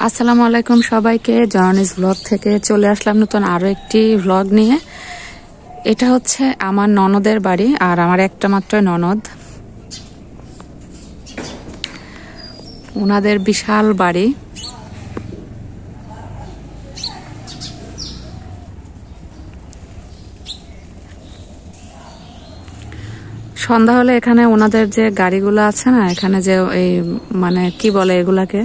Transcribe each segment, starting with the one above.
আসসালামু আলাইকুম সবাইকে। জননীস ব্লগ থেকে চলে আসলাম নতুন আরো একটি ব্লগ নিয়ে। এটা হচ্ছে আমার ননদের বাড়ি, আর আমার একটা মাত্র ননদ। ওনাদের বিশাল বাড়ি। সন্ধ্যা হলে এখানে ওনাদের যে গাড়িগুলো আছে না, এখানে যে এই মানে কি বলে এগুলাকে,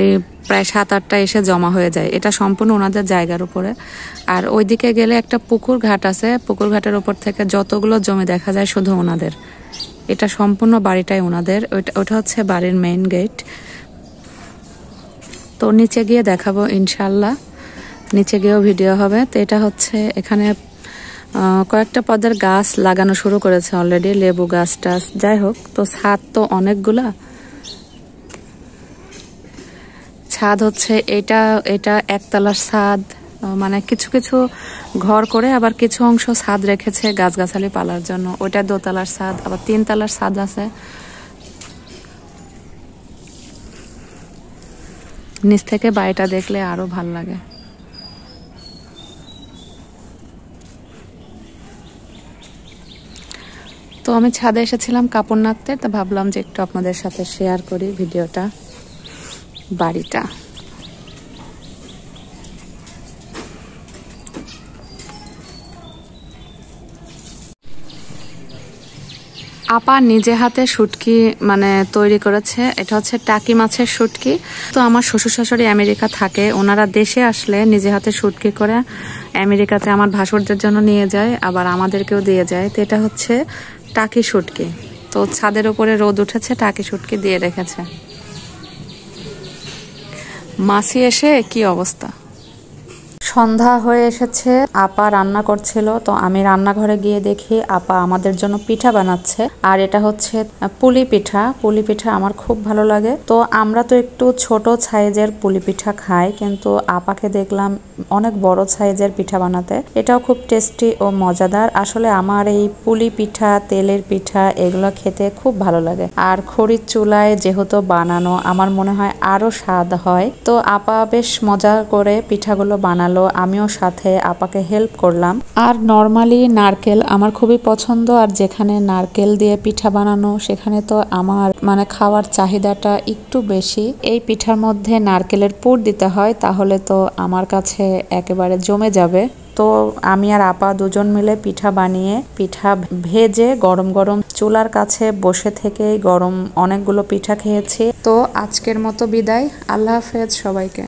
এই প্রায় 7-8টা এসে জমা হয়ে যায়। এটা সম্পূর্ণ ওনাদের জায়গার উপরে। আর ওইদিকে গেলে একটা পুকুর ঘাট আছে, পুকুর ঘাটের উপর থেকে যতগুলো জমি দেখা যায় শুধু ওনাদের। এটা সম্পূর্ণ বাড়িটাই ওনাদের। ওটা হচ্ছে বাড়ির মেইন গেট। তো নিচে গিয়ে দেখাবো ইনশাল্লাহ, নিচে গিয়েও ভিডিও হবে। তো এটা হচ্ছে এখানে কয়েকটা পদের গাছ লাগানো শুরু করেছে অলরেডি, লেবু গাছ টাছ, যাই হোক। তো ছাদ তো অনেকগুলা। ছাদ হচ্ছে এটা এটা একতলার ছাদ, মানে কিছু কিছু ঘর করে আবার কিছু অংশ ছাদ রেখেছে গাছগাছালি পালার জন্য। ওইটা দোতলার ছাদ, আবার 3তলার ছাদ আছে। নিচ থেকে বাড়িটা দেখলে আরো ভাল লাগে। তো আমি ছাদে এসেছিলাম কাপড় নাড়তে, তো ভাবলাম যে একটু আপনাদের সাথে শেয়ার করি ভিডিওটা, বাড়িটা। আপা নিজে হাতে শুটকি মানে তৈরি করেছে। এটা হচ্ছে টাকি মাছের শুটকি। তো আমার শ্বশুর শাশুড়ি আমেরিকা থাকে, ওনারা দেশে আসলে নিজে হাতে শুটকি করে আমেরিকাতে আমার ভাসুরদের জন্য নিয়ে যায়, আবার আমাদেরকেও দিয়ে যায়। তো এটা হচ্ছে টাকি শুটকি। তো ছাদের উপরে রোদ উঠেছে, টাকি শুটকি দিয়ে রেখেছে। মাসি এসে কি অবস্থা। সন্ধ্যা হয়ে এসেছে, আপা রান্না করছিল। তো আমি রান্নাঘরে গিয়ে দেখি আপা আমাদের জন্য পিঠা বানাচ্ছে। আর এটা হচ্ছে পুলি পিঠা। পুলি পিঠা আমার খুব ভালো লাগে। তো আমরা তো একটু ছোট সাইজের পুলি পিঠা খাই, কিন্তু আপাকে দেখলাম অনেক বড় সাইজের পিঠা বানাতে। এটাও খুব টেস্টি ও মজাদার। আসলে আমার এই পুলি পিঠা, তেলের পিঠা এগুলো খেতে খুব ভালো লাগে। আর খড়ির চুলায় যেহেতু বানানো, আমার মনে হয় আরো স্বাদ হয়। তো আপা বেশ মজা করে পিঠাগুলো বানালো, আমিও সাথে আপাকে হেল্প করলাম। আর নরমালি নারকেল আমার খুবই পছন্দ, আর যেখানে নারকেল দিয়ে পিঠা বানানো সেখানে তো আমার মানে খাওয়ার চাহিদাটা একটু বেশি। এই পিঠার মধ্যে নারকেলের পুর দিতে হয়, তাহলে তো আমার কাছে একেবারে জমে যাবে। তো আমি আর আপা দুজন মিলে পিঠা বানিয়ে, পিঠা ভেজে গরম গরম চুলার কাছে বসে থেকে গরম অনেকগুলো পিঠা খেয়েছি। তো আজকের মতো বিদায়, আল্লাহ হাফেজ সবাইকে।